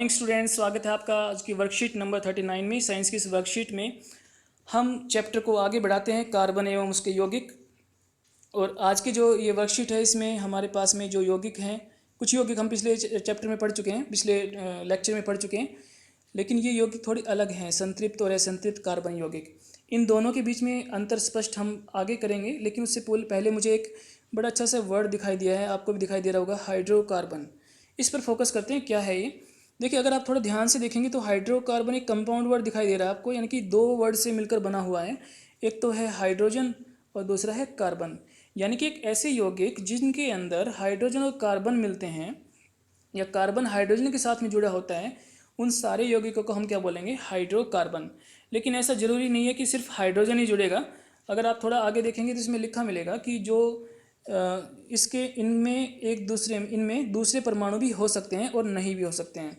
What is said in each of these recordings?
Morning students, स्वागत है आपका आज की वर्कशीट नंबर 39 में। साइंस की इस वर्कशीट में हम चैप्टर को आगे बढ़ाते हैं, कार्बन एवं उसके यौगिक। और आज की जो ये वर्कशीट है, इसमें हमारे पास में जो यौगिक हैं, कुछ यौगिक हम पिछले चैप्टर में पढ़ चुके हैं, पिछले लेक्चर में पढ़ चुके हैं, लेकिन ये यौगिक थोड़ी अलग हैं, संतृप्त और असंतृप्त कार्बन यौगिक। इन दोनों के बीच में अंतर स्पष्ट हम आगे करेंगे, लेकिन उससे पहले मुझे एक बड़ा अच्छा सा वर्ड दिखाई दिया है, आपको भी दिखाई दे रहा होगा, हाइड्रोकार्बन। इस पर फोकस करते हैं, क्या है ये। देखिए, अगर आप थोड़ा ध्यान से देखेंगे तो हाइड्रोकार्बन एक कंपाउंड वर्ड दिखाई दे रहा है आपको, यानी कि दो वर्ड से मिलकर बना हुआ है। एक तो है हाइड्रोजन और दूसरा है कार्बन, यानी कि एक ऐसे यौगिक जिनके अंदर हाइड्रोजन और कार्बन मिलते हैं, या कार्बन हाइड्रोजन के साथ में जुड़ा होता है, उन सारे यौगिकों को हम क्या बोलेंगे, हाइड्रोकार्बन। लेकिन ऐसा ज़रूरी नहीं है कि सिर्फ हाइड्रोजन ही जुड़ेगा। अगर आप थोड़ा आगे देखेंगे तो इसमें लिखा मिलेगा कि जो इसके इनमें दूसरे परमाणु भी हो सकते हैं और नहीं भी हो सकते हैं।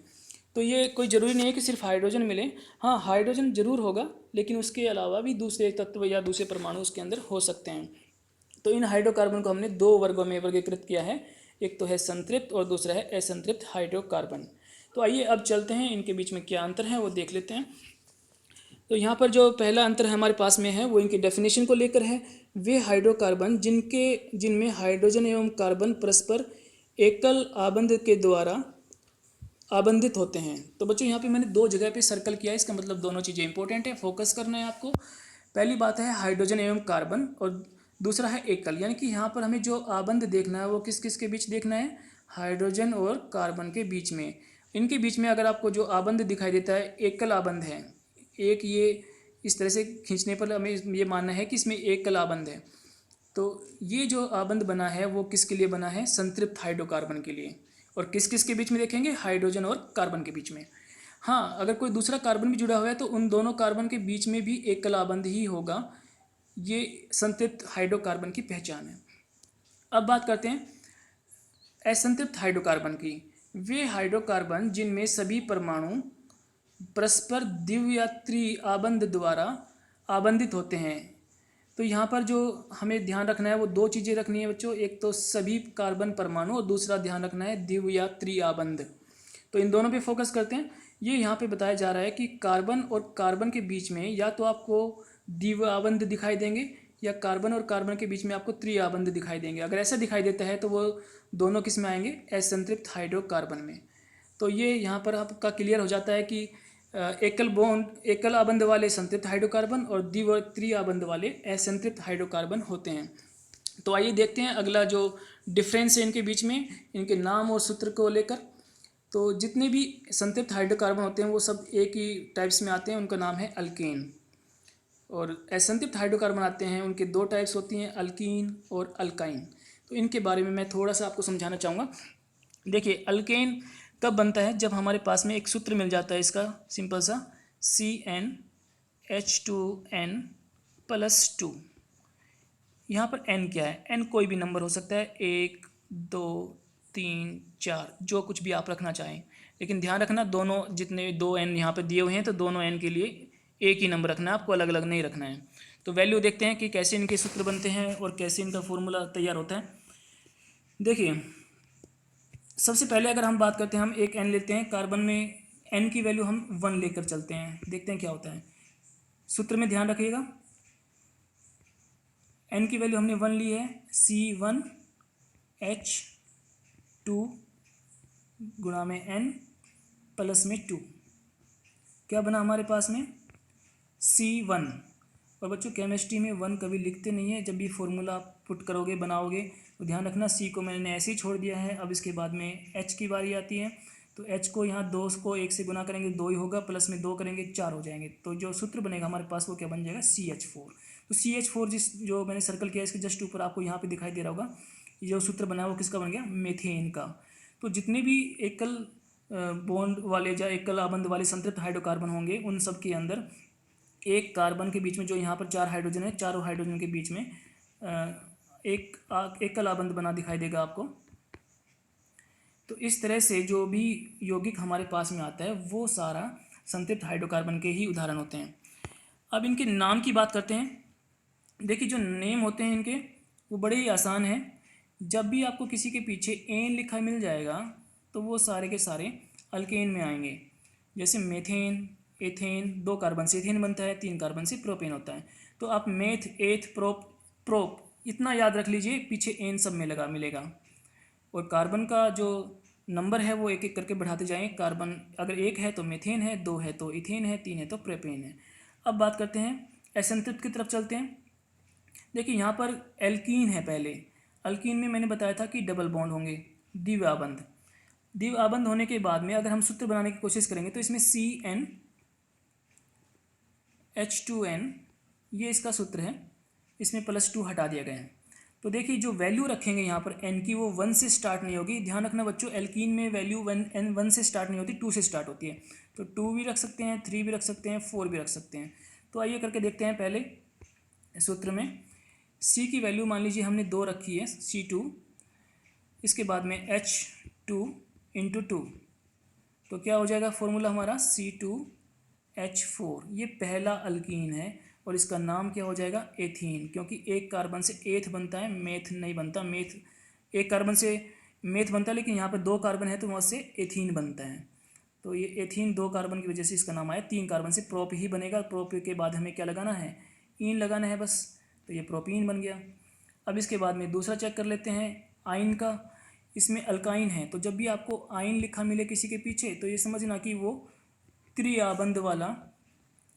तो ये कोई ज़रूरी नहीं है कि सिर्फ हाइड्रोजन मिले। हाँ, हाइड्रोजन जरूर होगा, लेकिन उसके अलावा भी दूसरे तत्व या दूसरे परमाणु उसके अंदर हो सकते हैं। तो इन हाइड्रोकार्बन को हमने दो वर्गों में वर्गीकृत किया है, एक तो है संतृप्त और दूसरा है असंतृप्त हाइड्रोकार्बन। तो आइए अब चलते हैं, इनके बीच में क्या अंतर है वो देख लेते हैं। तो यहाँ पर जो पहला अंतर हमारे पास में है वो इनकी डेफिनेशन को लेकर है। वे हाइड्रोकार्बन जिनमें हाइड्रोजन एवं कार्बन परस्पर एकल आबंध के द्वारा आबंधित होते हैं। तो बच्चों, यहाँ पे मैंने दो जगह पे सर्कल किया है, इसका मतलब दोनों चीज़ें इंपॉर्टेंट है, फोकस करना है आपको। पहली बात है हाइड्रोजन एवं कार्बन, और दूसरा है एकल, यानी कि यहाँ पर हमें जो आबंध देखना है वो किस किस के बीच देखना है, हाइड्रोजन और कार्बन के बीच में। इनके बीच में अगर आपको जो आबंध दिखाई देता है, एकल आबंध है, एक ये इस तरह से खींचने पर हमें ये मानना है कि इसमें एकल आबंध है। तो ये जो आबंध बना है वो किसके लिए बना है, संतृप्त हाइड्रोकार्बन के लिए। और किस किस के बीच में देखेंगे, हाइड्रोजन और कार्बन के बीच में। हाँ, अगर कोई दूसरा कार्बन भी जुड़ा हुआ है तो उन दोनों कार्बन के बीच में भी एकल आबंध ही होगा। ये संतृप्त हाइड्रोकार्बन की पहचान है। अब बात करते हैं असंतृप्त हाइड्रोकार्बन की। वे हाइड्रोकार्बन जिनमें सभी परमाणु परस्पर द्वियात्री आबंध द्वारा आबंधित होते हैं। तो यहाँ पर जो हमें ध्यान रखना है वो दो चीज़ें रखनी है बच्चों, एक तो सभी कार्बन परमाणु और दूसरा ध्यान रखना है द्वियात्री आबंध। तो इन दोनों पे फोकस करते हैं। ये यहाँ पे बताया जा रहा है कि कार्बन और कार्बन के बीच में या तो आपको द्विआबंध दिखाई देंगे, या कार्बन और कार्बन के बीच में आपको त्रिआबंध दिखाई देंगे। अगर ऐसा दिखाई देता है तो वो दोनों किस में आएंगे, असंतृप्त हाइड्रोकार्बन में। तो ये यहाँ पर आपका क्लियर हो जाता है कि एकल आबंध वाले संतृप्त हाइड्रोकार्बन और त्रिआबंध वाले असंतृप्त हाइड्रोकार्बन होते हैं। तो आइए देखते हैं अगला जो डिफरेंस है इनके बीच में, इनके नाम और सूत्र को लेकर। तो जितने भी संतृप्त हाइड्रोकार्बन होते हैं वो सब एक ही टाइप्स में आते हैं, उनका नाम है अल्केन। और असंतृप्त हाइड्रोकार्बन आते हैं, उनके दो टाइप्स होती हैं, अल्कीन और अल्काइन। तो इनके बारे में मैं थोड़ा सा आपको समझाना चाहूँगा। देखिए, अल्केन कब बनता है, जब हमारे पास में एक सूत्र मिल जाता है इसका सिंपल सा, CnH2n+2। यहाँ पर n क्या है, n कोई भी नंबर हो सकता है, 1 2 3 4, जो कुछ भी आप रखना चाहें। लेकिन ध्यान रखना, दोनों जितने दो n यहाँ पर दिए हुए हैं तो दोनों n के लिए एक ही नंबर रखना है, आपको अलग अलग नहीं रखना है। तो वैल्यू देखते हैं कि कैसे इनके सूत्र बनते हैं और कैसे इनका फॉर्मूला तैयार होता है। देखिए, सबसे पहले अगर हम बात करते हैं, हम एक n लेते हैं, कार्बन में n की वैल्यू हम 1 लेकर चलते हैं, देखते हैं क्या होता है। सूत्र में ध्यान रखिएगा, n की वैल्यू हमने 1 ली है, C1H2 गुणा में n प्लस में 2, क्या बना हमारे पास में, C1। और बच्चों, केमिस्ट्री में 1 कभी लिखते नहीं है, जब भी फॉर्मूला पुट करोगे बनाओगे तो ध्यान रखना, C को मैंने ऐसे ही छोड़ दिया है। अब इसके बाद में H की बारी आती है, तो H को यहाँ 2 को 1 से गुना करेंगे 2 ही होगा, प्लस में 2 करेंगे 4 हो जाएंगे। तो जो सूत्र बनेगा हमारे पास वो क्या बन जाएगा, CH4। तो CH4 जो मैंने सर्कल किया इसके जस्ट ऊपर आपको यहाँ पे दिखाई दे रहा होगा, जो सूत्र बना है वो किसका बन गया, मेथेन का। तो जितने भी एकल बॉन्ड वाले या एकल आबंध वाले संतृप्त हाइड्रोकार्बन होंगे, उन सब के अंदर एक कार्बन के बीच में जो यहाँ पर 4 हाइड्रोजन है, चारों हाइड्रोजन के बीच में एक एकल आबंध बना दिखाई देगा आपको। तो इस तरह से जो भी यौगिक हमारे पास में आता है वो सारा संतृप्त हाइड्रोकार्बन के ही उदाहरण होते हैं। अब इनके नाम की बात करते हैं। देखिए, जो नेम होते हैं इनके वो बड़े ही आसान हैं। जब भी आपको किसी के पीछे एन लिखा मिल जाएगा तो वो सारे के सारे अल्केन में आएंगे। जैसे मेथेन, एथेन, 2 कार्बन से एथेन बनता है, 3 कार्बन से प्रोपेन होता है। तो आप मेथ, एथ, प्रोप इतना याद रख लीजिए, पीछे एन सब में लगा मिलेगा। और कार्बन का जो नंबर है वो एक एक करके बढ़ाते जाएं। कार्बन अगर 1 है तो मेथेन है, 2 है तो इथेन है, 3 है तो प्रोपेन है। अब बात करते हैं एसिंथेट की तरफ चलते हैं। देखिए यहाँ पर एल्कीन है पहले। अल्कीन में मैंने बताया था कि डबल बॉन्ड होंगे, द्विआबंध। द्विआबंध होने के बाद में अगर हम सूत्र बनाने की कोशिश करेंगे तो इसमें CnH2n ये इसका सूत्र है, इसमें +2 हटा दिया गया है। तो देखिए जो वैल्यू रखेंगे यहाँ पर n की वो 1 से स्टार्ट नहीं होगी। ध्यान रखना बच्चों, एल्कीन में वैल्यू 1 से स्टार्ट नहीं होती, 2 से स्टार्ट होती है। तो 2 भी रख सकते हैं, 3 भी रख सकते हैं, 4 भी रख सकते हैं। तो आइए करके देखते हैं। पहले सूत्र में C की वैल्यू मान लीजिए हमने 2 रखी है, C2। इसके बाद में H2 × 2, तो क्या हो जाएगा फॉर्मूला हमारा C2H4। ये पहला अल्कीन है और इसका नाम क्या हो जाएगा, एथीन, क्योंकि एक कार्बन से एथ बनता है, मेथ नहीं बनता। मेथ एक कार्बन से मेथ बनता है, लेकिन यहाँ पर 2 कार्बन है तो वहाँ से एथीन बनता है। तो ये एथीन 2 कार्बन की वजह से इसका नाम आया। 3 कार्बन से प्रोप ही बनेगा। प्रोप के बाद हमें क्या लगाना है, ईन लगाना है बस। तो ये प्रोपीन बन गया। अब इसके बाद में दूसरा चेक कर लेते हैं आयन का। इसमें अल्काइन है, तो जब भी आपको आयन लिखा मिले किसी के पीछे तो ये समझना कि वो त्रिआबंध वाला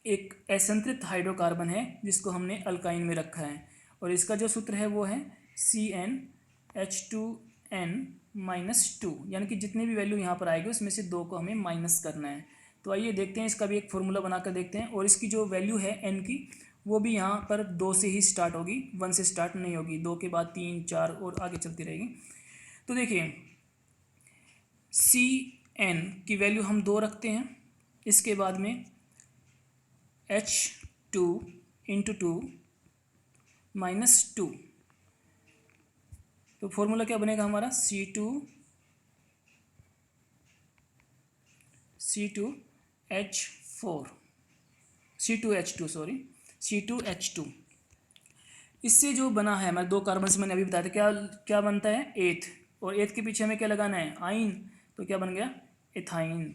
एक असंतृप्त हाइड्रोकार्बन है जिसको हमने अल्काइन में रखा है। और इसका जो सूत्र है वो है CnH2n-2, यानी कि जितनी भी वैल्यू यहाँ पर आएगी उसमें से 2 को हमें माइनस करना है। तो आइए देखते हैं, इसका भी एक फॉर्मूला बनाकर देखते हैं। और इसकी जो वैल्यू है n की, वो भी यहाँ पर 2 से ही स्टार्ट होगी, 1 से स्टार्ट नहीं होगी। 2 के बाद 3, 4 और आगे चलती रहेगी। तो देखिए Cn की वैल्यू हम 2 रखते हैं। इसके बाद में H2 × 2 -2, तो फॉर्मूला क्या बनेगा हमारा, C2H2। इससे जो बना है हमारे 2 कार्बन से, मैंने अभी बताया था क्या क्या बनता है, एथ। और एथ के पीछे हमें क्या लगाना है, आइन। तो क्या बन गया, एथाइन।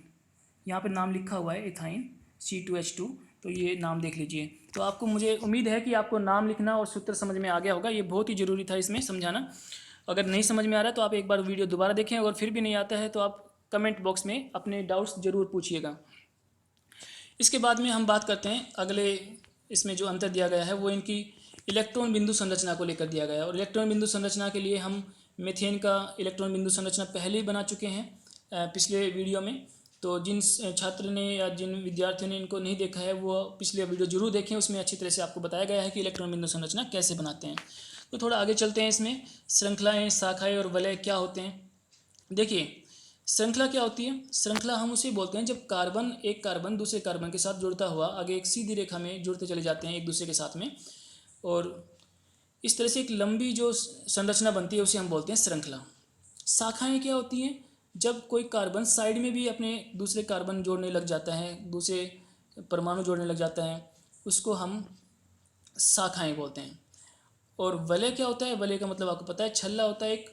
यहाँ पे नाम लिखा हुआ है एथाइन, C2H2। तो ये नाम देख लीजिए। तो आपको, मुझे उम्मीद है कि आपको नाम लिखना और सूत्र समझ में आ गया होगा। ये बहुत ही ज़रूरी था इसमें समझाना। अगर नहीं समझ में आ रहा है तो आप एक बार वीडियो दोबारा देखें। अगर फिर भी नहीं आता है तो आप कमेंट बॉक्स में अपने डाउट्स ज़रूर पूछिएगा। इसके बाद में हम बात करते हैं अगले, इसमें जो अंतर दिया गया है वो इनकी इलेक्ट्रॉन बिंदु संरचना को लेकर दिया गया है। और इलेक्ट्रॉन बिंदु संरचना के लिए हम मीथेन का इलेक्ट्रॉन बिंदु संरचना पहले ही बना चुके हैं पिछले वीडियो में। तो जिन छात्र ने या जिन विद्यार्थियों ने इनको नहीं देखा है वो पिछले वीडियो जरूर देखें, उसमें अच्छी तरह से आपको बताया गया है कि इलेक्ट्रॉन बिंदु संरचना कैसे बनाते हैं। तो थोड़ा आगे चलते हैं। इसमें श्रृंखलाएँ, शाखाएँ और वलय क्या होते हैं। देखिए श्रृंखला क्या होती है, श्रृंखला हम उसे बोलते हैं जब एक कार्बन दूसरे कार्बन के साथ जुड़ता हुआ आगे एक सीधी रेखा में जुड़ते चले जाते हैं एक दूसरे के साथ में, और इस तरह से एक लंबी जो संरचना बनती है उसे हम बोलते हैं श्रृंखला। शाखाएं क्या होती हैं, जब कोई कार्बन साइड में भी अपने दूसरे कार्बन जोड़ने लग जाता है, दूसरे परमाणु जोड़ने लग जाता है, उसको हम शाखाएं बोलते हैं। और वलय क्या होता है, वलय का मतलब आपको पता है, छल्ला होता है एक।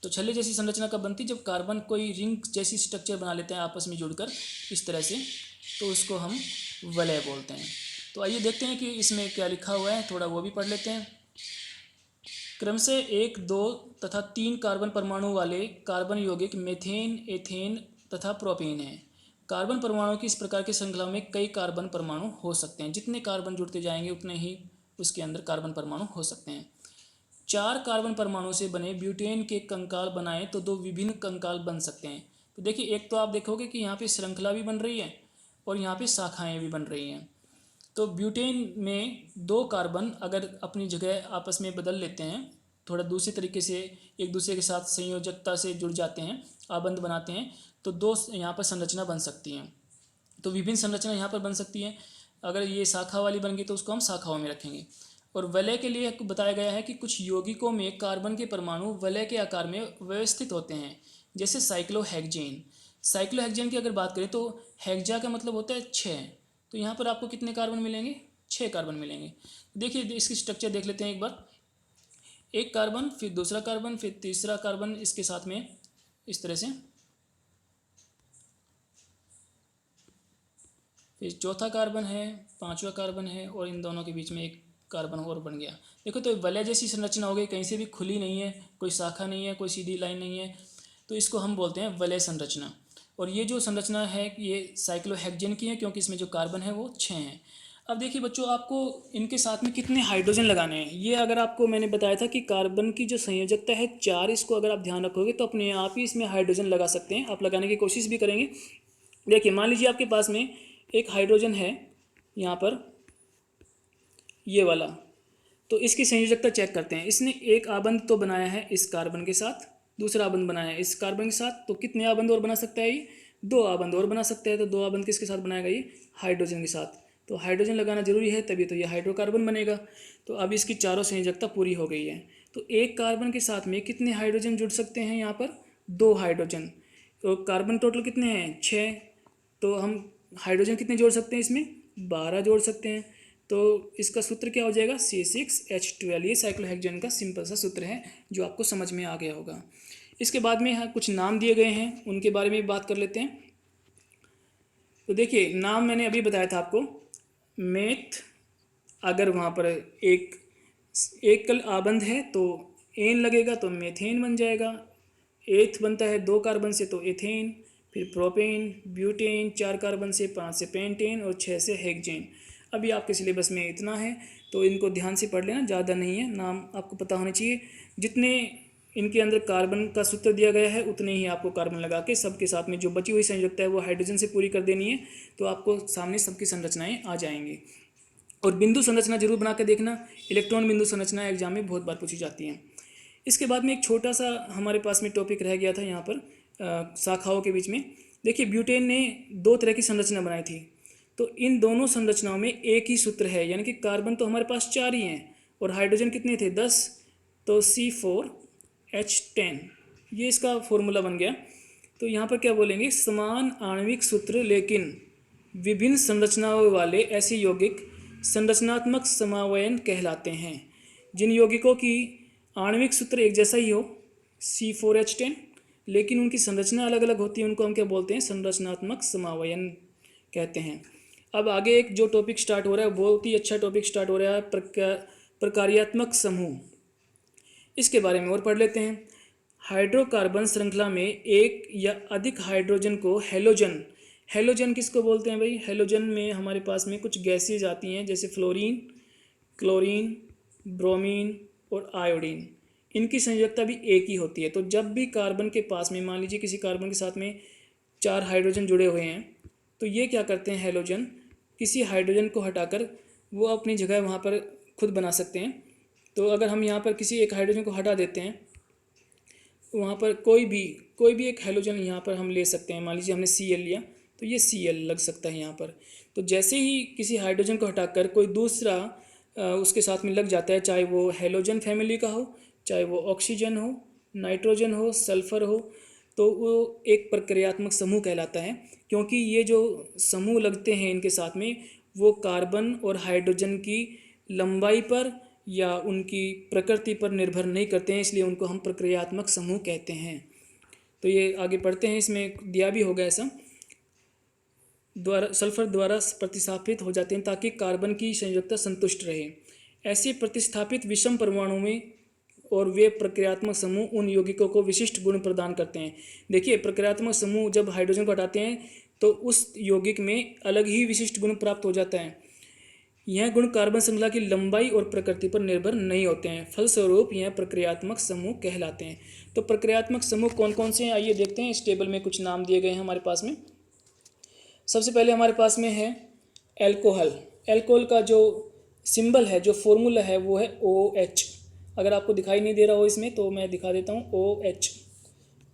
तो छल्ले जैसी संरचना कब बनती है, जब कार्बन कोई रिंग जैसी स्ट्रक्चर बना लेते हैं आपस में जुड़कर इस तरह से, तो उसको हम वलय बोलते हैं। तो आइए देखते हैं कि इसमें क्या लिखा हुआ है, थोड़ा वो भी पढ़ लेते हैं। क्रमशः 1, 2 तथा 3 कार्बन परमाणु वाले कार्बन यौगिक मेथेन, एथेन तथा प्रोपेन है। कार्बन परमाणु की इस प्रकार की श्रृंखला में कई कार्बन परमाणु हो सकते हैं। जितने कार्बन जुड़ते जाएंगे उतने ही उसके अंदर कार्बन परमाणु हो सकते हैं। 4 कार्बन परमाणु से बने ब्यूटेन के कंकाल बनाएं तो 2 विभिन्न कंकाल बन सकते हैं। तो देखिए एक तो आप देखोगे कि यहाँ पे श्रृंखला भी बन रही है और यहाँ पे शाखाएं भी बन रही हैं। तो ब्यूटेन में 2 कार्बन अगर अपनी जगह आपस में बदल लेते हैं, थोड़ा दूसरे तरीके से एक दूसरे के साथ संयोजकता से जुड़ जाते हैं, आबंध बनाते हैं, तो 2 यहाँ पर संरचना बन सकती हैं। तो विभिन्न संरचना यहाँ पर बन सकती हैं। अगर ये शाखा वाली बन गई तो उसको हम शाखाओं में रखेंगे। और वलय के लिए बताया गया है कि कुछ यौगिकों में कार्बन के परमाणु वलय के आकार में व्यवस्थित होते हैं, जैसे साइक्लोहेक्जेन। साइक्लोहेक्जेन की अगर बात करें तो हेक्जा का मतलब होता है 6। तो यहाँ पर आपको कितने कार्बन मिलेंगे, 6 कार्बन मिलेंगे। देखिए इसकी स्ट्रक्चर देख लेते हैं एक बार। एक कार्बन, फिर दूसरा कार्बन, फिर तीसरा कार्बन इसके साथ में इस तरह से, फिर चौथा कार्बन है, पांचवा कार्बन है और इन दोनों के बीच में एक कार्बन और बन गया। देखो तो वलय जैसी संरचना हो गई, कहीं से भी खुली नहीं है, कोई शाखा नहीं है, कोई सीधी लाइन नहीं है, तो इसको हम बोलते हैं वलय संरचना। और ये जो संरचना है ये साइक्लोहेक्सेन की है, क्योंकि इसमें जो कार्बन है वो 6 हैं। अब देखिए बच्चों, आपको इनके साथ में कितने हाइड्रोजन लगाने हैं, ये अगर आपको मैंने बताया था कि कार्बन की जो संयोजकता है 4, इसको अगर आप ध्यान रखोगे तो अपने आप ही इसमें हाइड्रोजन लगा सकते हैं। आप लगाने की कोशिश भी करेंगे। देखिए मान लीजिए आपके पास में एक हाइड्रोजन है यहाँ पर, ये वाला, तो इसकी संयोजकता चेक करते हैं। इसने एक आबंध तो बनाया है इस कार्बन के साथ, दूसरा आबंध बनाया है इस कार्बन के साथ, तो कितने आबंध और बना सकता है ये? 2 आबंध और बना सकता है। तो 2 आबंध किसके साथ बनाएगा? ये हाइड्रोजन के साथ। तो हाइड्रोजन लगाना जरूरी है, तभी तो ये हाइड्रोकार्बन बनेगा। तो अब इसकी चारों संयोजकता पूरी हो गई है। तो एक कार्बन के साथ में कितने हाइड्रोजन जुड़ सकते हैं? यहाँ पर 2 हाइड्रोजन। तो कार्बन टोटल कितने हैं? 6। तो हम हाइड्रोजन कितने जोड़ सकते हैं इसमें? 12 जोड़ सकते हैं। तो इसका सूत्र क्या हो जाएगा? C6H12। ये साइक्लोहेक्सेन का सिंपल सा सूत्र है जो आपको समझ में आ गया होगा। इसके बाद में यहाँ कुछ नाम दिए गए हैं, उनके बारे में बात कर लेते हैं। तो देखिए नाम मैंने अभी बताया था आपको। मेथ, अगर वहाँ पर एक एकल आबंध है तो एन लगेगा तो मेथेन बन जाएगा। एथ बनता है 2 कार्बन से तो एथेन। फिर प्रोपेन, ब्यूटेन 4 कार्बन से, 5 से पेंटेन और 6 से हेक्सेन। अभी आपके सिलेबस में इतना है तो इनको ध्यान से पढ़ लेना, ज़्यादा नहीं है, नाम आपको पता होने चाहिए। जितने इनके अंदर कार्बन का सूत्र दिया गया है उतने ही आपको कार्बन लगा के सबके साथ में जो बची हुई संयोजकता है वो हाइड्रोजन से पूरी कर देनी है, तो आपको सामने सबकी संरचनाएं आ जाएंगी। और बिंदु संरचना जरूर बना के देखना, इलेक्ट्रॉन बिंदु संरचना एग्जाम में बहुत बार पूछी जाती हैं। इसके बाद में एक छोटा सा हमारे पास में टॉपिक रह गया था यहाँ पर शाखाओं के बीच में। देखिए ब्यूटेन ने 2 तरह की संरचना बनाई थी, तो इन दोनों संरचनाओं में एक ही सूत्र है, यानी कि कार्बन तो हमारे पास 4 ही हैं और हाइड्रोजन कितने थे? 10। तो C4H10, ये इसका फॉर्मूला बन गया। तो यहाँ पर क्या बोलेंगे? समान आणविक सूत्र लेकिन विभिन्न संरचनाओं वाले ऐसे यौगिक संरचनात्मक समावयन कहलाते हैं। जिन यौगिकों की आणविक सूत्र एक जैसा ही हो, C4H10, लेकिन उनकी संरचना अलग अलग होती है, उनको हम क्या बोलते हैं? संरचनात्मक समावयन कहते हैं। अब आगे एक जो टॉपिक स्टार्ट हो रहा है, बहुत ही अच्छा टॉपिक स्टार्ट हो रहा है, प्रकार्यात्मक समूह। इसके बारे में और पढ़ लेते हैं। हाइड्रोकार्बन श्रृंखला में एक या अधिक हाइड्रोजन को हेलोजन, हेलोजन किसको बोलते हैं भाई? हेलोजन में हमारे पास में कुछ गैसेज आती हैं जैसे फ्लोरीन, क्लोरीन, ब्रोमीन और आयोडीन। इनकी संयोजकता भी एक ही होती है। तो जब भी कार्बन के पास में, मान लीजिए किसी कार्बन के साथ में 4 हाइड्रोजन जुड़े हुए हैं, तो ये क्या करते हैं? हेलोजन किसी हाइड्रोजन को हटाकर वो अपनी जगह वहाँ पर खुद बना सकते हैं। तो अगर हम यहाँ पर किसी एक हाइड्रोजन को हटा देते हैं, वहाँ पर कोई भी एक हेलोजन यहाँ पर हम ले सकते हैं। मान लीजिए हमने Cl लिया तो ये Cl लग सकता है यहाँ पर। तो जैसे ही किसी हाइड्रोजन को हटाकर कोई दूसरा उसके साथ में लग जाता है, चाहे वो हेलोजन फैमिली का हो, चाहे वो ऑक्सीजन हो, नाइट्रोजन हो, सल्फर हो, तो वो एक प्रक्रियात्मक समूह कहलाता है। क्योंकि ये जो समूह लगते हैं इनके साथ में, वो कार्बन और हाइड्रोजन की लंबाई पर या उनकी प्रकृति पर निर्भर नहीं करते हैं, इसलिए उनको हम प्रक्रियात्मक समूह कहते हैं। तो ये आगे पढ़ते हैं, इसमें दिया भी होगा ऐसा, सल्फर द्वारा प्रतिस्थापित हो जाते हैं ताकि कार्बन की संयोजकता संतुष्ट रहे। ऐसे प्रतिस्थापित विषम परमाणु में और वे प्रक्रियात्मक समूह उन यौगिकों को विशिष्ट गुण प्रदान करते हैं। देखिए प्रक्रियात्मक समूह जब हाइड्रोजन को हटाते हैं तो उस यौगिक में अलग ही विशिष्ट गुण प्राप्त हो जाता है। यह गुण कार्बन श्रृंखला की लंबाई और प्रकृति पर निर्भर नहीं होते हैं, फलस्वरूप यह प्रक्रियात्मक समूह कहलाते हैं। तो प्रक्रियात्मक समूह कौन कौन से हैं आइए देखते हैं। इस टेबल में कुछ नाम दिए गए हैं हमारे पास में। सबसे पहले हमारे पास में है एल्कोहल। एल्कोहल का जो सिंबल है, जो फॉर्मूला है, वो है OH। अगर आपको दिखाई नहीं दे रहा हो इसमें तो मैं दिखा देता हूँ, OH।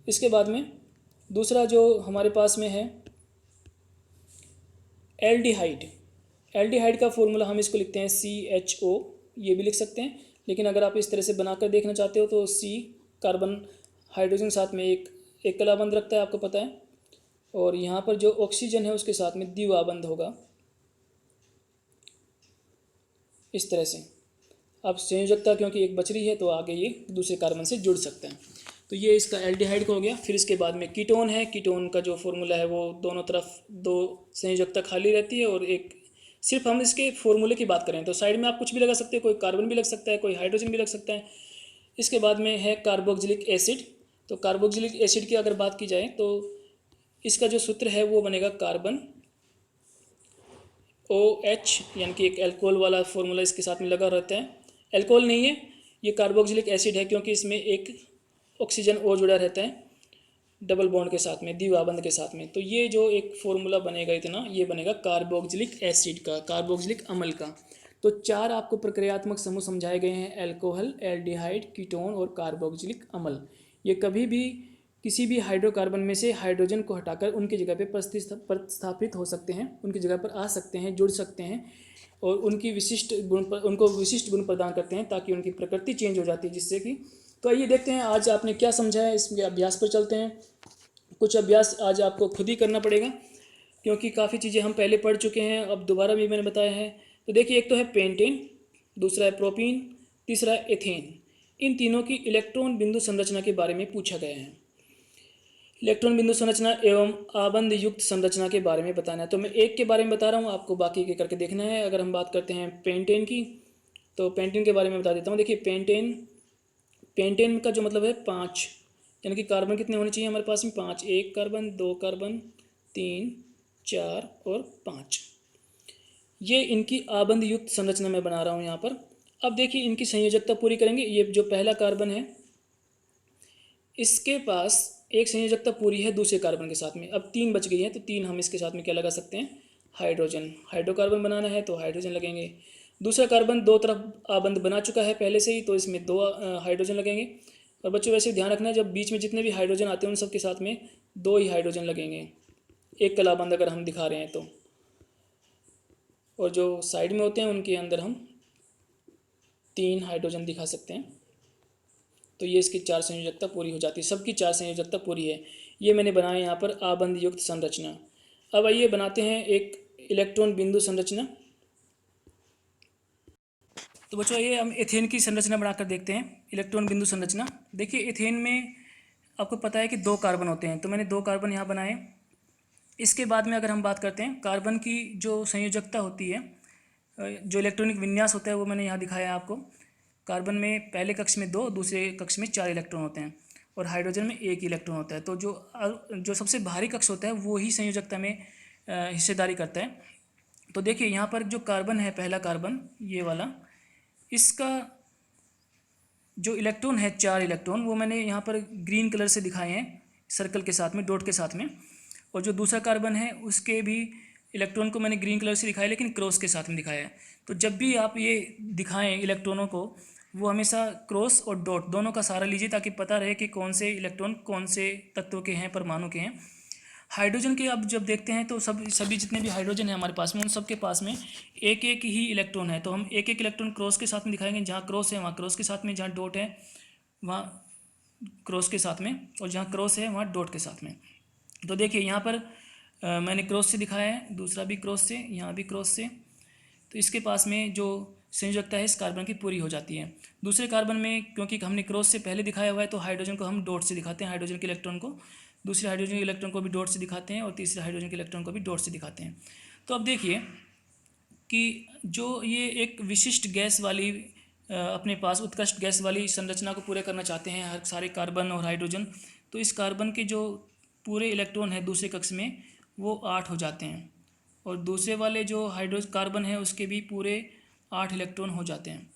इसके बाद में दूसरा जो हमारे पास में है एल्डिहाइड। एल्डिहाइड का फॉर्मूला हम इसको लिखते हैं CHO, ये भी लिख सकते हैं, लेकिन अगर आप इस तरह से बनाकर देखना चाहते हो तो C, कार्बन हाइड्रोजन साथ में एक एकल आबंध रखता है, आपको पता है, और यहाँ पर जो ऑक्सीजन है उसके साथ में द्विआबंध होगा इस तरह से। अब संयोजकता क्योंकि एक बच रही है तो आगे ये दूसरे कार्बन से जुड़ सकते हैं। तो ये इसका एल्डिहाइड का हो गया। फिर इसके बाद में कीटोन है, कीटोन का जो फॉर्मूला है वो दोनों तरफ 2 संयोजकता खाली रहती है और एक, सिर्फ हम इसके फॉर्मूले की बात करें तो साइड में आप कुछ भी लगा सकते हैं, कोई कार्बन भी लग सकता है, कोई हाइड्रोजन भी लग सकता है। इसके बाद में है कार्बोक्सिलिक एसिड। तो कार्बोक्सिलिक एसिड की अगर बात की जाए तो इसका जो सूत्र है वो बनेगा कार्बन OH, यानी कि एक अल्कोहल वाला फॉर्मूला इसके साथ में लगा रहता है। अल्कोहल नहीं है, ये कार्बोक्सिलिक एसिड है, क्योंकि इसमें एक ऑक्सीजन और जुड़ा रहता है डबल बॉन्ड के साथ में, द्विआबंध के साथ में। तो ये जो एक फॉर्मूला बनेगा इतना, ये बनेगा कार्बोक्सिलिक एसिड का, कार्बोक्सिलिक अम्ल का। तो 4 आपको प्रक्रियात्मक समूह समझाए गए हैं, अल्कोहल, एल्डिहाइड, कीटोन और कार्बोक्सिलिक अम्ल। ये कभी भी किसी भी हाइड्रोकार्बन में से हाइड्रोजन को हटाकर उनकी जगह पे प्रतिस्थापित हो सकते हैं, उनकी जगह पर आ सकते हैं, जुड़ सकते हैं और उनकी उनको विशिष्ट गुण प्रदान करते हैं, ताकि उनकी प्रकृति चेंज हो जाती है, जिससे कि। तो आइए देखते हैं आज आपने क्या समझा है, इसके अभ्यास पर चलते हैं। कुछ अभ्यास आज आपको खुद ही करना पड़ेगा, क्योंकि काफ़ी चीज़ें हम पहले पढ़ चुके हैं, अब दोबारा भी मैंने बताया है। तो देखिए, एक तो है पेंटेन, दूसरा है प्रोपीन, तीसरा है एथेन। इन तीनों की इलेक्ट्रॉन बिंदु संरचना के बारे में पूछा गया है। इलेक्ट्रॉन बिंदु संरचना एवं आबंध युक्त संरचना के बारे में बताना है। तो मैं एक के बारे में बता रहा हूँ, आपको बाकी के करके देखना है। अगर हम बात करते हैं पेंटेन की, तो पेंटेन के बारे में बता देता हूँ। देखिए, पेंटेन का जो मतलब है 5, यानी कि कार्बन कितने होने चाहिए हमारे पास में? 5, 1 कार्बन, 2 कार्बन, 3, 4 और 5। ये इनकी आबंध युक्त संरचना मैं बना रहा हूँ यहाँ पर। अब देखिए, इनकी संयोजकता पूरी करेंगे। ये जो पहला कार्बन है, इसके पास एक संयोजकता पूरी है दूसरे कार्बन के साथ में। अब 3 बच गई है, तो 3 हम इसके साथ में क्या लगा सकते हैं? हाइड्रोजन। हाइड्रोकार्बन बनाना है तो हाइड्रोजन लगेंगे। दूसरा कार्बन 2 तरफ आबंध बना चुका है पहले से ही, तो इसमें 2 हाइड्रोजन लगेंगे। और बच्चों, वैसे ध्यान रखना है, जब बीच में जितने भी हाइड्रोजन आते हैं उन सब के साथ में 2 ही हाइड्रोजन लगेंगे, एक कलाबंद अगर हम दिखा रहे हैं तो। और जो साइड में होते हैं उनके अंदर हम 3 हाइड्रोजन दिखा सकते हैं। तो ये इसकी 4 संयोजकता पूरी हो जाती है, सबकी 4 संयोजकता पूरी है। ये मैंने बनाया यहाँ पर आबंध युक्त संरचना। अब आइए बनाते हैं एक इलेक्ट्रॉन बिंदु संरचना। तो बच्चों, ये हम एथेन की संरचना बनाकर देखते हैं, इलेक्ट्रॉन बिंदु संरचना। देखिए, एथेन में आपको पता है कि 2 कार्बन होते हैं, तो मैंने 2 कार्बन यहाँ बनाए। इसके बाद में अगर हम बात करते हैं, कार्बन की जो संयोजकता होती है, जो इलेक्ट्रॉनिक विन्यास होता है, वो मैंने यहाँ दिखाया है आपको। कार्बन में पहले कक्ष में 2, दूसरे कक्ष में 4 इलेक्ट्रॉन होते हैं और हाइड्रोजन में 1 इलेक्ट्रॉन होता है। तो जो सबसे भारी कक्ष होता है वो ही संयोजकता में हिस्सेदारी करता है। तो देखिए, यहाँ पर जो कार्बन है, पहला कार्बन ये वाला, इसका जो इलेक्ट्रॉन है 4 इलेक्ट्रॉन, वो मैंने यहाँ पर ग्रीन कलर से दिखाए हैं, सर्कल के साथ में, डॉट के साथ में। और जो दूसरा कार्बन है उसके भी इलेक्ट्रॉन को मैंने ग्रीन कलर से दिखाया, लेकिन क्रॉस के साथ में दिखाया है। तो जब भी आप ये दिखाएं इलेक्ट्रॉनों को, वो हमेशा क्रॉस और डॉट दोनों का सहारा लीजिए, ताकि पता रहे कि कौन से इलेक्ट्रॉन कौन से तत्व के हैं, परमाणु के हैं। हाइड्रोजन के अब जब देखते हैं तो सभी जितने भी हाइड्रोजन है हमारे पास में, उन सब के पास में एक एक ही इलेक्ट्रॉन है। तो हम एक एक इलेक्ट्रॉन क्रॉस के साथ में दिखाएंगे, जहाँ क्रॉस है वहाँ क्रॉस के साथ में, जहाँ डॉट है वहाँ क्रॉस के साथ में, और जहाँ क्रॉस है वहाँ डॉट के साथ में। तो देखिए, यहाँ पर मैंने क्रॉस से दिखाया है, दूसरा भी क्रॉस से, यहाँ भी क्रॉस से। तो इसके पास में जो संयोजकता है इस कार्बन की पूरी हो जाती है। दूसरे कार्बन में क्योंकि हमने क्रॉस से पहले दिखाया हुआ है, तो हाइड्रोजन को हम डॉट से दिखाते हैं, हाइड्रोजन के इलेक्ट्रॉन को, दूसरे हाइड्रोजन के इलेक्ट्रॉन को भी डॉट से दिखाते हैं और तीसरे हाइड्रोजन के इलेक्ट्रॉन को भी डॉट से दिखाते हैं। तो अब देखिए कि जो ये एक विशिष्ट गैस वाली अपने पास उत्कृष्ट गैस वाली संरचना को पूरा करना चाहते हैं हर सारे कार्बन और हाइड्रोजन, तो इस कार्बन के जो पूरे इलेक्ट्रॉन है दूसरे कक्ष में वो 8 हो जाते हैं, और दूसरे वाले जो कार्बन है उसके भी पूरे 8 इलेक्ट्रॉन हो जाते हैं।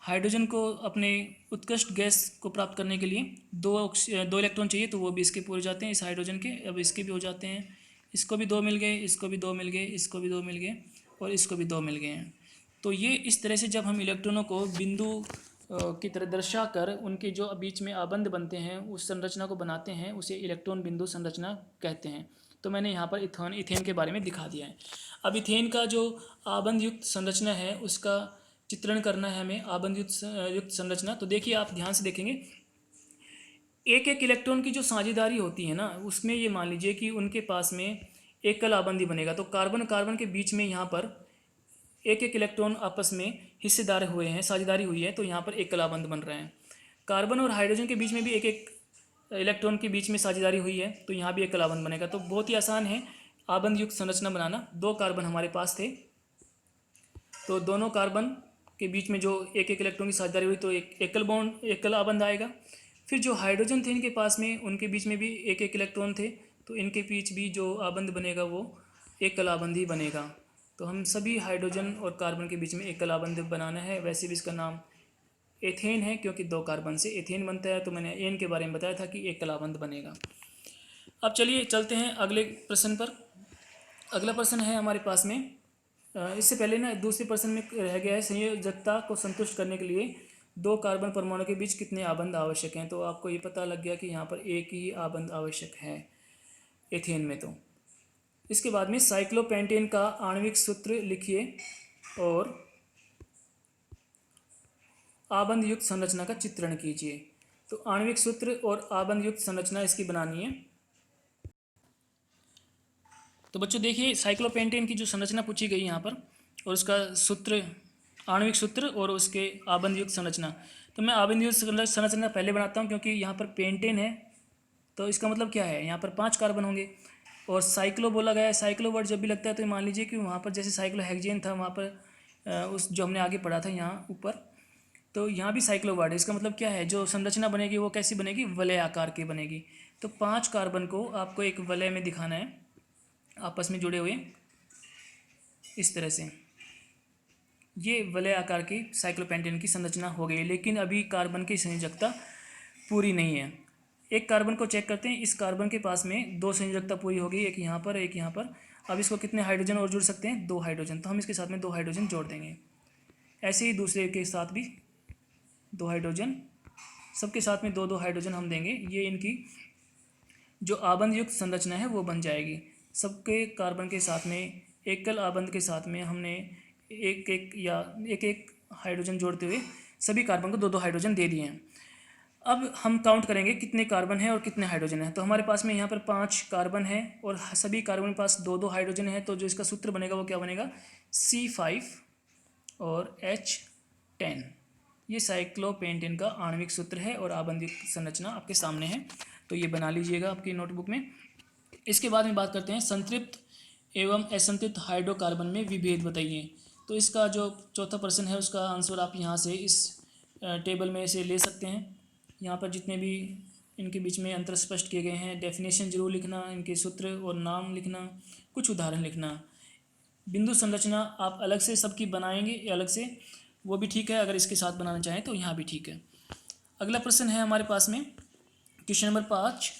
हाइड्रोजन को अपने उत्कृष्ट गैस को प्राप्त करने के लिए 2 इलेक्ट्रॉन चाहिए, तो वो भी इसके पूरे जाते हैं, इस हाइड्रोजन के। अब इसके भी हो जाते हैं, इसको भी 2 मिल गए, इसको भी 2 मिल गए, इसको भी 2 मिल गए और इसको भी 2 मिल गए हैं। तो ये इस तरह से जब हम इलेक्ट्रॉनों को बिंदु की तरह दर्शा कर उनके जो बीच में आबंध बनते हैं, उस संरचना को बनाते हैं, उसे इलेक्ट्रॉन बिंदु संरचना कहते हैं। तो मैंने यहाँ पर इथेन के बारे में दिखा दिया है। अब इथेन का जो आबंध युक्त संरचना है उसका चित्रण करना है हमें, आबंध युक्त संरचना। तो देखिए, आप ध्यान से देखेंगे, एक एक इलेक्ट्रॉन की जो साझेदारी होती है ना, उसमें ये मान लीजिए कि उनके पास में एकल आबंधी बनेगा। तो कार्बन कार्बन के बीच में यहाँ पर एक एक इलेक्ट्रॉन आपस में हिस्सेदार हुए हैं, साझेदारी हुई है, तो यहाँ पर एकल आबंध बन रहे हैं। कार्बन और हाइड्रोजन के बीच में भी एक एक इलेक्ट्रॉन के बीच में साझेदारी हुई है तो यहाँ भी एकल आबंध बनेगा। तो बहुत ही आसान है आबंध युक्त संरचना बनाना। 2 कार्बन हमारे पास थे, तो दोनों कार्बन के बीच में जो एक एक इलेक्ट्रॉन की साझेदारी हुई तो एक एकल बॉन्ड, एकल आबंध आएगा। फिर जो हाइड्रोजन थे इनके पास में, उनके बीच में भी एक एक इलेक्ट्रॉन थे, तो इनके बीच भी जो आबंध बनेगा वो एकल आबंध ही बनेगा। तो हम सभी हाइड्रोजन और कार्बन के बीच में एकल आबंध बनाना है। वैसे भी इसका नाम एथेन है क्योंकि 2 कार्बन से एथेन बनता है, तो मैंने एन के बारे में बताया था कि एकल आबंध बनेगा। अब चलिए चलते हैं अगले प्रश्न पर। अगला प्रश्न है हमारे पास में, इससे पहले ना दूसरे प्रश्न में रह गया है संयोजकता को संतुष्ट करने के लिए 2 कार्बन परमाणु के बीच कितने आबंध आवश्यक हैं। तो आपको ये पता लग गया कि यहाँ पर एक ही आबंध आवश्यक है एथेन में। तो इसके बाद में साइक्लोपेंटेन का आणविक सूत्र लिखिए और आबंध युक्त संरचना का चित्रण कीजिए। तो आणविक सूत्र और आबंध युक्त संरचना इसकी बनानी है। तो बच्चों देखिए, साइक्लोपेंटेन की जो संरचना पूछी गई यहाँ पर और उसका सूत्र, आणविक सूत्र और उसके आबंध युक्त संरचना। तो मैं आबंध युक्त संरचना पहले बनाता हूँ क्योंकि यहाँ पर पेंटेन है तो इसका मतलब क्या है, यहाँ पर 5 कार्बन होंगे। और साइक्लो बोला गया है, साइक्लो वर्ड जब भी लगता है तो मान लीजिए कि वहाँ पर जैसे साइक्लोहेक्सेन था वहाँ पर उस जो हमने आगे पढ़ा था यहाँ ऊपर, तो यहाँ भी साइक्लो वर्ड है। इसका मतलब क्या है, जो संरचना बनेगी वो कैसी बनेगी, वलय आकार की बनेगी। तो 5 कार्बन को आपको एक वलय में दिखाना है, आपस में जुड़े हुए इस तरह से। ये वलय आकार की साइक्लोपेंटेन की संरचना हो गई, लेकिन अभी कार्बन की संयोजकता पूरी नहीं है। एक कार्बन को चेक करते हैं, इस कार्बन के पास में 2 संयोजकता पूरी हो गई, एक यहाँ पर एक यहाँ पर। अब इसको कितने हाइड्रोजन और जुड़ सकते हैं, 2 हाइड्रोजन, तो हम इसके साथ में 2 हाइड्रोजन जोड़ देंगे। ऐसे ही दूसरे के साथ भी 2 हाइड्रोजन, सबके साथ में 2-2 हाइड्रोजन हम देंगे। ये इनकी जो आबंध युक्त संरचना है वो बन जाएगी। सबके कार्बन के साथ में एकल आबंध के साथ में हमने एक एक हाइड्रोजन जोड़ते हुए सभी कार्बन को 2-2 हाइड्रोजन दे दिए हैं। अब हम काउंट करेंगे कितने कार्बन हैं और कितने हाइड्रोजन हैं। तो हमारे पास में यहाँ पर 5 कार्बन है और सभी कार्बन के पास 2-2 हाइड्रोजन है। तो जो इसका सूत्र बनेगा वो क्या बनेगा, C5 और H10। ये साइक्लोपेंटेन का आणविक सूत्र है और आबंधिक संरचना आपके सामने है, तो ये बना लीजिएगा आपकी नोटबुक में। इसके बाद में बात करते हैं संतृप्त एवं असंतृप्त हाइड्रोकार्बन में विभेद बताइए। तो इसका जो चौथा प्रश्न है उसका आंसर आप यहाँ से इस टेबल में से ले सकते हैं। यहाँ पर जितने भी इनके बीच में अंतर स्पष्ट किए गए हैं, डेफिनेशन जरूर लिखना, इनके सूत्र और नाम लिखना, कुछ उदाहरण लिखना। बिंदु संरचना आप अलग से सबकी बनाएंगे अलग से, वो भी ठीक है, अगर इसके साथ बनाना चाहें तो यहाँ भी ठीक है। अगला प्रश्न है हमारे पास में क्वेश्चन नंबर 5,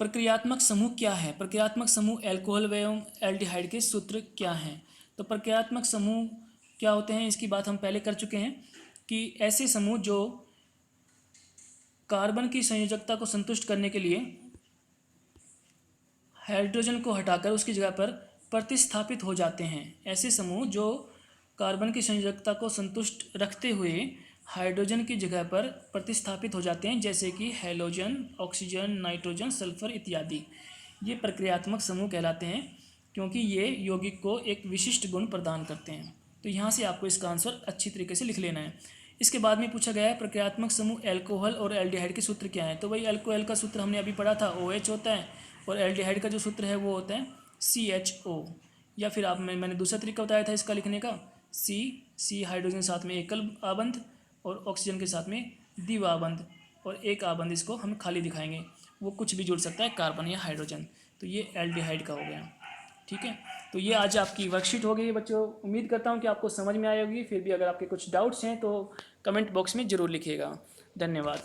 प्रक्रियात्मक समूह क्या है। प्रक्रियात्मक समूह एल्कोहल एवं एल्डिहाइड के सूत्र क्या हैं। तो प्रक्रियात्मक समूह क्या होते हैं इसकी बात हम पहले कर चुके हैं कि ऐसे समूह जो कार्बन की संयोजकता को संतुष्ट करने के लिए हाइड्रोजन को हटाकर उसकी जगह पर प्रतिस्थापित हो जाते हैं। ऐसे समूह जो कार्बन की संयोजकता को संतुष्ट रखते हुए हाइड्रोजन की जगह पर प्रतिस्थापित हो जाते हैं, जैसे कि हैलोजन, ऑक्सीजन, नाइट्रोजन, सल्फर इत्यादि। ये प्रक्रियात्मक समूह कहलाते हैं क्योंकि ये यौगिक को एक विशिष्ट गुण प्रदान करते हैं। तो यहाँ से आपको इसका आंसर अच्छी तरीके से लिख लेना है। इसके बाद में पूछा गया है प्रक्रियात्मक समूह एल्कोहल और एल्डिहाइड के सूत्र क्या है। तो भाई एल्कोहल का सूत्र हमने अभी पढ़ा था, OH होता है, और एल्डिहाइड का जो सूत्र है वो होता है CHO। या फिर आप मैंने दूसरा तरीका बताया था इसका लिखने का, C हाइड्रोजन साथ में एकल आबंध और ऑक्सीजन के साथ में द्विवा आबंध, और एक आबंध इसको हम खाली दिखाएंगे, वो कुछ भी जुड़ सकता है, कार्बन या हाइड्रोजन। तो ये एल्डिहाइड का हो गया, ठीक है। तो ये आज आपकी वर्कशीट हो गई बच्चों। उम्मीद करता हूँ कि आपको समझ में आई होगी। फिर भी अगर आपके कुछ डाउट्स हैं तो कमेंट बॉक्स में ज़रूर लिखिएगा। धन्यवाद।